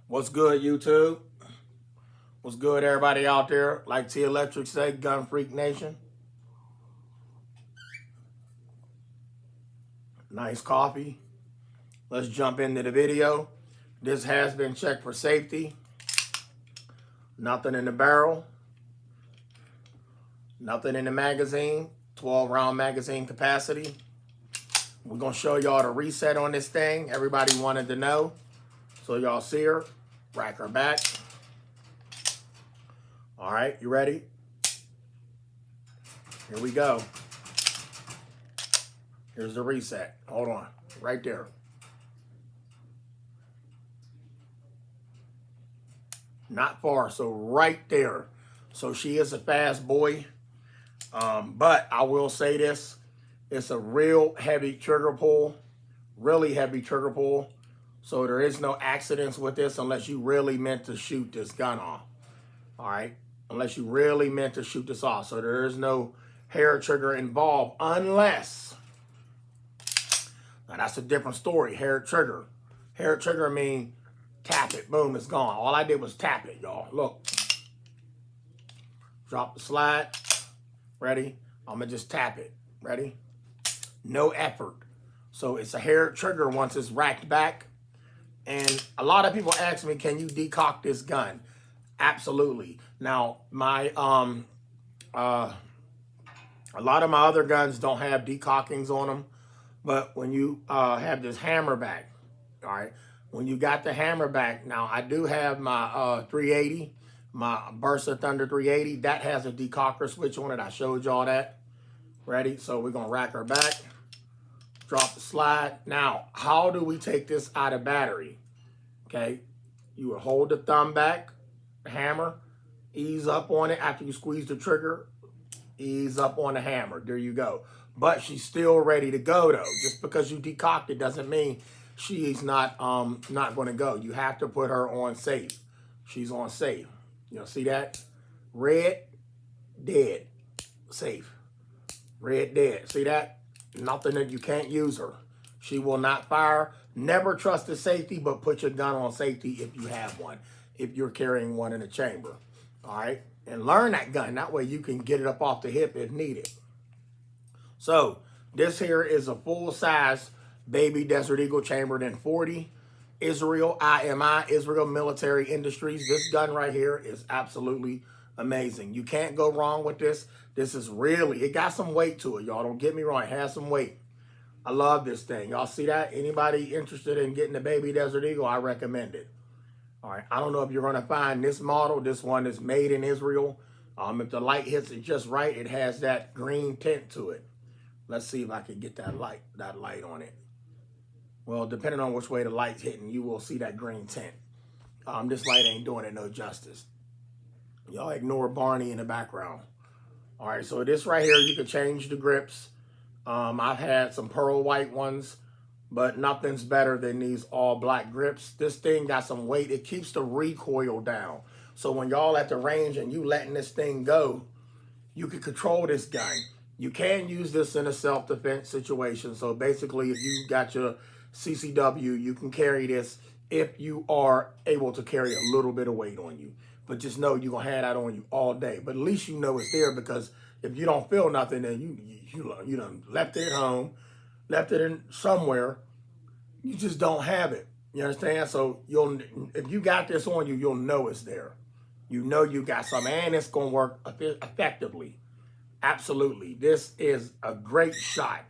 What's good, YouTube? What's good, everybody out there? Like T Electric say, Gun Freak Nation. Nice coffee. Let's jump into the video. This has been checked for safety. Nothing in the barrel. Nothing in the magazine. 12-round magazine capacity. We're going to show y'all the reset on this thing. Everybody wanted to know. So y'all see her. Rack her back. All right, you ready? Here we go. Here's the reset. Hold on, right there. Not far, so right there. So she is a fast boy. But I will say this. It's a real heavy trigger pull. Really heavy trigger pull. So there is no accidents with this unless you really meant to shoot this gun off. All right? Unless you really meant to shoot this off. So there is no hair trigger involved unless, now that's a different story, hair trigger. Hair trigger mean tap it, boom, it's gone. All I did was tap it, y'all. Look. Drop the slide. Ready? I'm gonna just tap it. Ready? No effort. So it's a hair trigger once it's racked back. And a lot of people ask me, can you decock this gun? Absolutely. Now, my a lot of my other guns don't have decockings on them, but when you have this hammer back, all right, when you got the hammer back, now I do have my 380, my Burst of Thunder 380, that has a decocker switch on it. I showed y'all that. Ready? So we're gonna rack her back, drop the slide. Now, how do we take this out of battery? Okay, you would hold the thumb back, hammer, ease up on it after you squeeze the trigger, ease up on the hammer. There you go. But she's still ready to go though. Just because you decocked it doesn't mean she's not going to go. You have to put her on safe. She's on safe. You know, see that? Red, dead, safe. Red, dead. See that? Nothing that you can't use her. She will not fire. Never trust the safety, but put your gun on safety if you have one. If you're carrying one in the chamber. All right? And learn that gun. That way you can get it up off the hip if needed. So this here is a full-size baby Desert Eagle chambered in 40. Israel IMI, Israel Military Industries. This gun right here is absolutely amazing. You can't go wrong with this. This is really, it got some weight to it, y'all. Don't get me wrong. It has some weight. I love this thing. Y'all see that? Anybody interested in getting the baby Desert Eagle, I recommend it. All right, I don't know if you're going to find this model. This one is made in Israel. If the light hits it just right, it has that green tint to it. Let's see if I can get that light on it. Well, depending on which way the light's hitting, you will see that green tint. This light ain't doing it no justice. Y'all ignore Barney in the background. All right, so this right here, you can change the grips. I've had some pearl white ones, but nothing's better than these all black grips. This thing got some weight. It keeps the recoil down. So when y'all at the range and you letting this thing go, you can control this gun. You can use this in a self-defense situation. So basically, if you got your CCW, you can carry this if you are able to carry a little bit of weight on you. But just know you're going to have that on you all day. But at least you know it's there, because if you don't feel nothing, then you done left it at home, left it in somewhere, you just don't have it. You understand? So if you got this on you, you'll know it's there. You know you got something, and it's going to work effectively. Absolutely. This is a great shot.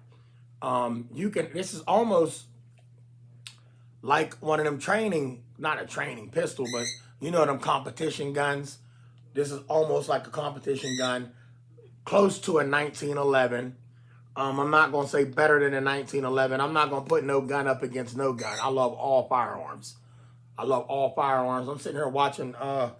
This is almost like one of them not a training pistol, but you know them competition guns. This is almost like a competition gun, close to a 1911. I'm not going to say better than a 1911. I'm not going to put no gun up against no gun. I love all firearms. I love all firearms. I'm sitting here watching the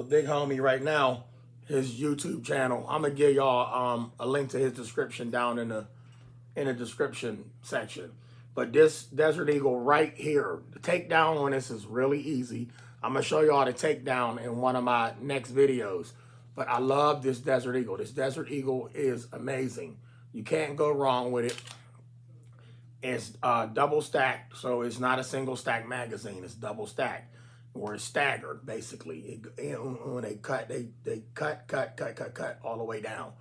big homie right now, his YouTube channel. I'm gonna give y'all a link to his description down in the description section. But this Desert Eagle right here, the takedown on this is really easy. I'm gonna show y'all the takedown in one of my next videos. But I love this Desert Eagle. This Desert Eagle is amazing. You can't go wrong with it. It's double stacked, so it's not a single stack magazine. It's double stacked, or it's staggered basically. When they cut, they cut all the way down.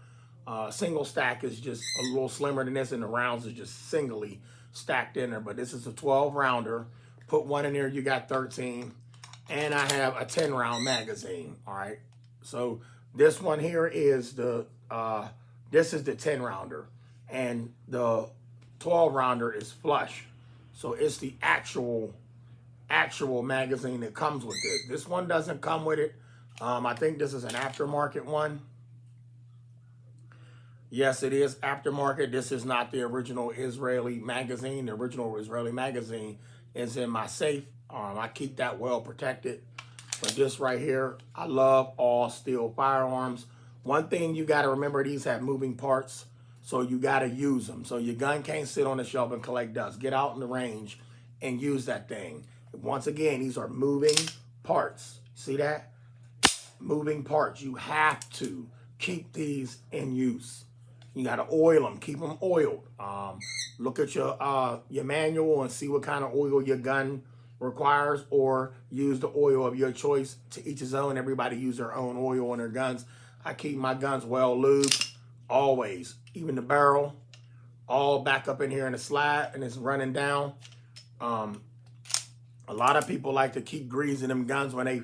Single stack is just a little slimmer than this, and the rounds is just singly stacked in there. But this is a 12 rounder. Put one in there, you got 13. And I have a 10 round magazine. All right. So this one here is the this is the 10 rounder, and the 12 rounder is flush. So it's the actual magazine that comes with this. This one doesn't come with it. I think this is an aftermarket one. Yes, it is aftermarket. This is not the original Israeli magazine. The original Israeli magazine is in my safe. I keep that well protected. But this right here, I love all steel firearms. One thing you got to remember, these have moving parts, so you got to use them. So your gun can't sit on the shelf and collect dust. Get out in the range and use that thing. Once again, these are moving parts. See that? Moving parts. You have to keep these in use. You got to oil them. Keep them oiled. Look at your manual and see what kind of oil your gun requires, or use the oil of your choice. To each his own. Everybody use their own oil on their guns. I keep my guns well lubed, always. Even the barrel, all back up in here in the slide, and it's running down. A lot of people like to keep greasing them guns when they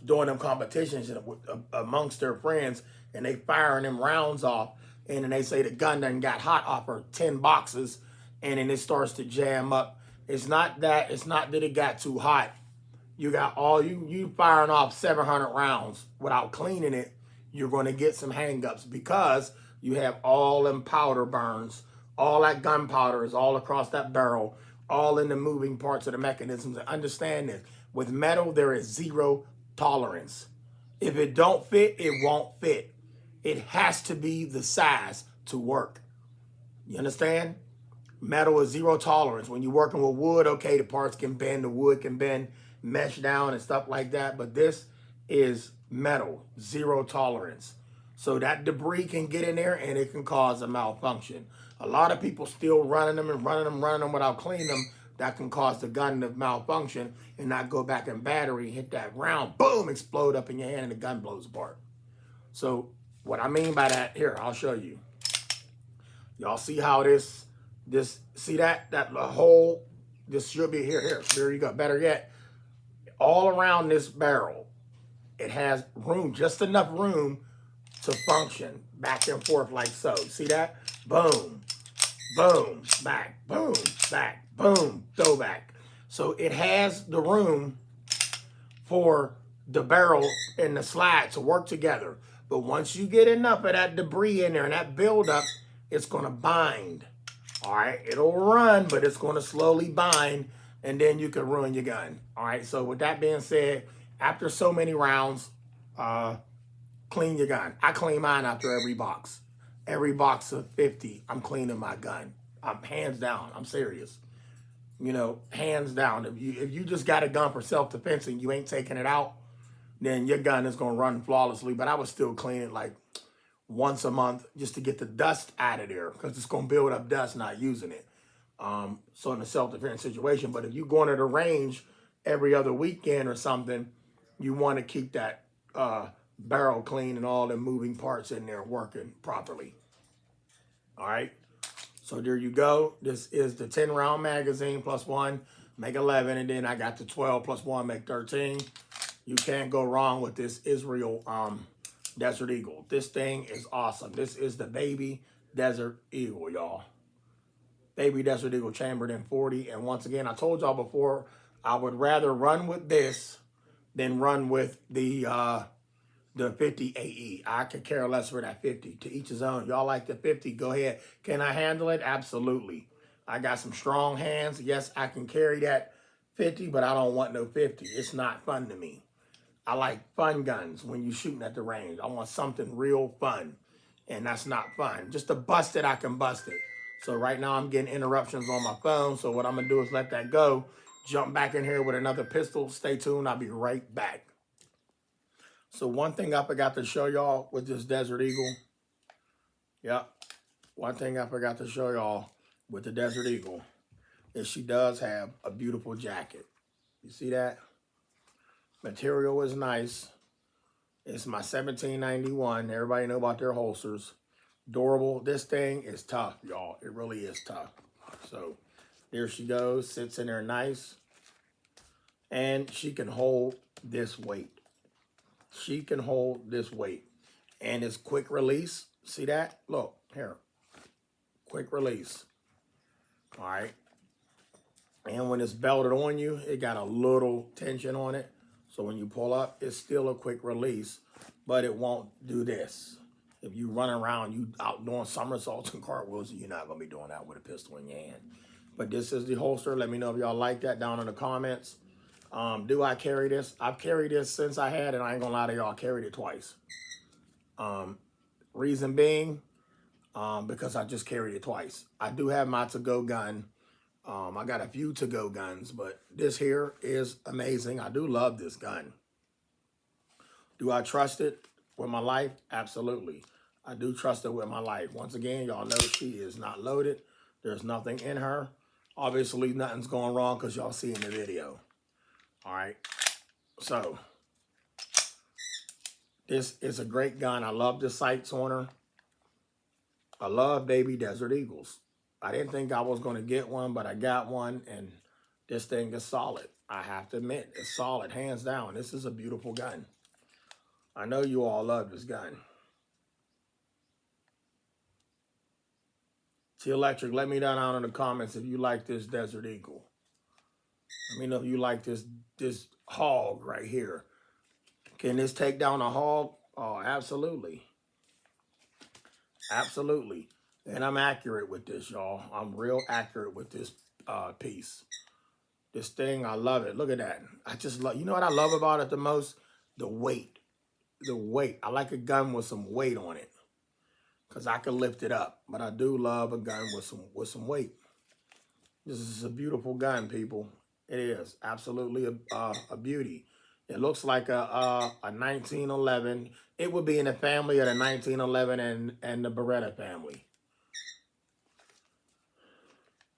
doing them competitions amongst their friends, and they firing them rounds off, and then they say the gun done got hot off her 10 boxes, and then it starts to jam up. It's not that it got too hot. You got all you firing off 700 rounds without cleaning it. You're going to get some hangups because you have all them powder burns. All that gunpowder is all across that barrel, all in the moving parts of the mechanisms. And understand this, with metal, there is zero tolerance. If it don't fit, it won't fit. It has to be the size to work. You understand? Metal is zero tolerance. When you're working with wood, okay, the parts can bend, the wood can bend, mesh down and stuff like that. But this is metal, zero tolerance. So that debris can get in there and it can cause a malfunction. A lot of people still running them without cleaning them. That can cause the gun to malfunction and not go back in battery, hit that round, boom, explode up in your hand and the gun blows apart. So what I mean by that, here, I'll show you. Y'all see how see that hole, this should be here, there you go. Better yet, all around this barrel, it has room, just enough room to function back and forth like so. See that? Boom, boom, back, boom, back, boom, throw back. So it has the room for the barrel and the slide to work together. But once you get enough of that debris in there and that buildup, it's going to bind. All right, it'll run, but it's going to slowly bind, and then you can ruin your gun. All right, so with that being said, after so many rounds, clean your gun. I clean mine after every box. Every box of 50, I'm cleaning my gun. I'm hands down. I'm serious. You know, hands down. If you just got a gun for self-defense and you ain't taking it out, then your gun is going to run flawlessly. But I would still clean it like once a month just to get the dust out of there, because it's going to build up dust not using it. So in a self-defense situation. But if you're going to the range every other weekend or something, you want to keep that barrel clean and all the moving parts in there working properly. All right. So there you go. This is the 10 round magazine plus one, make 11. And then I got the 12 plus one, make 13. You can't go wrong with this Israel Desert Eagle. This thing is awesome. This is the baby Desert Eagle, y'all. Baby Desert Eagle chambered in 40. And once again, I told y'all before, I would rather run with this than run with the 50 AE. I could care less for that 50. To each his own. Y'all like the 50, go ahead. Can I handle it? Absolutely. I got some strong hands. Yes, I can carry that 50, but I don't want no 50. It's not fun to me. I like fun guns when you're shooting at the range. I want something real fun, and that's not fun. Just to bust it, I can bust it. So right now I'm getting interruptions on my phone, so what I'm going to do is let that go, jump back in here with another pistol. Stay tuned. I'll be right back. So one thing I forgot to show y'all with this Desert Eagle. Yep. One thing I forgot to show y'all with the Desert Eagle. is she does have a beautiful jacket. You see that? Material is nice. It's my 1791. Everybody know about their holsters. Durable. This thing is tough, y'all. It really is tough. So there she goes. Sits in there nice. And she can hold this weight. She can hold this weight. And it's quick release. See that? Look, here. Quick release. All right. And when it's belted on you, it got a little tension on it. So when you pull up, it's still a quick release, but it won't do this. If you run around, you out doing somersaults and cartwheels, you're not going to be doing that with a pistol in your hand. But this is the holster. Let me know if y'all like that down in the comments. Do I carry this? I've carried this since I had it. I ain't going to lie to y'all. I carried it twice. Reason being, because I just carried it twice. I do have my to-go gun. I got a few to-go guns, but this here is amazing. I do love this gun. Do I trust it with my life? Absolutely. I do trust it with my life. Once again, y'all know she is not loaded. There's nothing in her. Obviously, nothing's going wrong because y'all see in the video. All right. So, this is a great gun. I love the sights on her. I love baby Desert Eagles. I didn't think I was going to get one, but I got one, and this thing is solid. I have to admit, it's solid, hands down. This is a beautiful gun. I know you all love this gun. T Electric, let me know down in the comments if you like this Desert Eagle. Let me know if you like this hog right here. Can this take down a hog? Oh, absolutely. Absolutely. And I'm accurate with this, y'all. I'm real accurate with this piece. This thing, I love it. Look at that. I just love, you know what I love about it the most? The weight. The weight. I like a gun with some weight on it, because I can lift it up. But I do love a gun with some weight. This is a beautiful gun, people. It is absolutely a beauty. It looks like a 1911. It would be in the family of the 1911 and the Beretta family.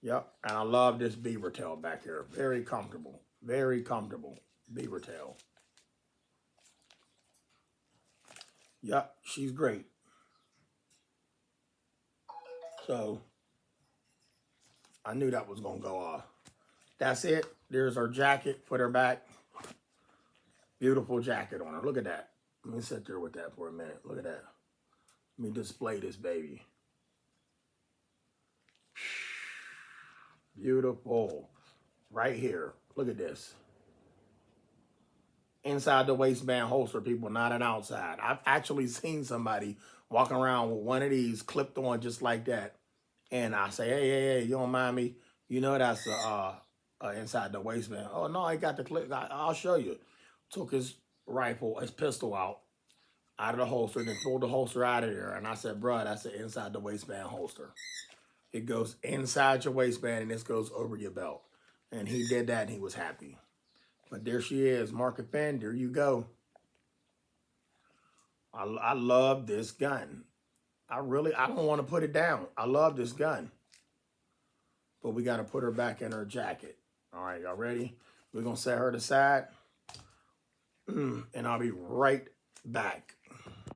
Yep, and I love this beaver tail back here. Very comfortable beaver tail. Yep, she's great. So, I knew that was going to go off. That's it. There's her jacket. Put her back. Beautiful jacket on her. Look at that. Let me sit there with that for a minute. Look at that. Let me display this baby. Beautiful. Right here. Look at this. Inside the waistband holster, people, not an outside. I've actually seen somebody walking around with one of these clipped on just like that. And I say, hey, you don't mind me? You know that's inside the waistband. Oh, no, I got the clip. I'll show you. Took his rifle, his pistol out of the holster, then pulled the holster out of there. And I said, bro, that's the inside the waistband holster. It goes inside your waistband and this goes over your belt. And he did that and he was happy. But there she is, Market Finn. There you go. I love this gun. I don't want to put it down. I love this gun. But we got to put her back in her jacket. All right, y'all ready? We're going to set her aside. And I'll be right back.